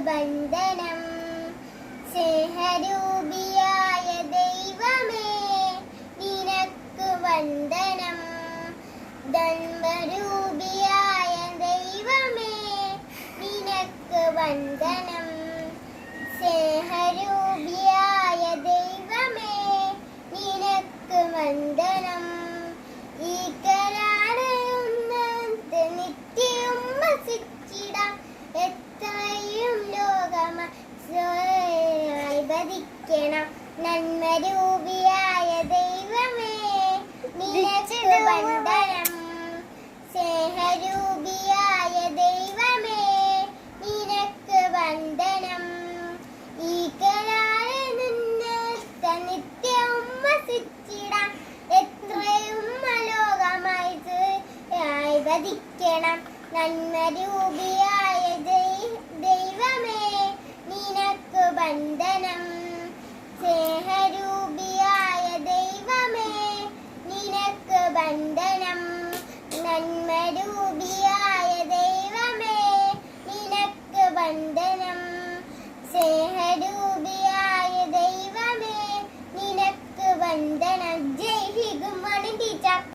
ബന്ധനം. സ്നേഹരൂപിയായ ദൈവമേ നിനക്ക് വന്ദനം. ധർമ്മരൂപിയായ ദൈവമേ നിനക്ക് വന്ദനം. സ്നേഹരൂപിയായ ദൈവമേ നിനക്ക് വന്ദനം. ഈ കരാറുന്നത് നിത്യവും വസിച്ചിടാം. എത്രയും ലോകമായി ഭരിക്കണം. നന്മരൂപിയായ ദൈവമേ നിനക്ക് വന്ദനം. സ്നേഹരൂപിയായ ദൈവമേ നിനക്ക് വന്ദനം. ഈ കരാറിൽ നിന്ന് നിത്യവും വസിച്ചിടാം. എത്രയും അലോകമായി വധിക്കണം. നന്മരൂപിയായ ദൈവമേ നിനക്ക് വന്ദനം. സ്നേഹരൂപിയായ ദൈവമേ നിനക്ക് വന്ദനം. നന്മരൂപിയായ ദൈവമേ നിനക്ക് വന്ദനം. സ്നേഹരൂപിയായ ദൈവമേ നിനക്ക് വന്ദനം.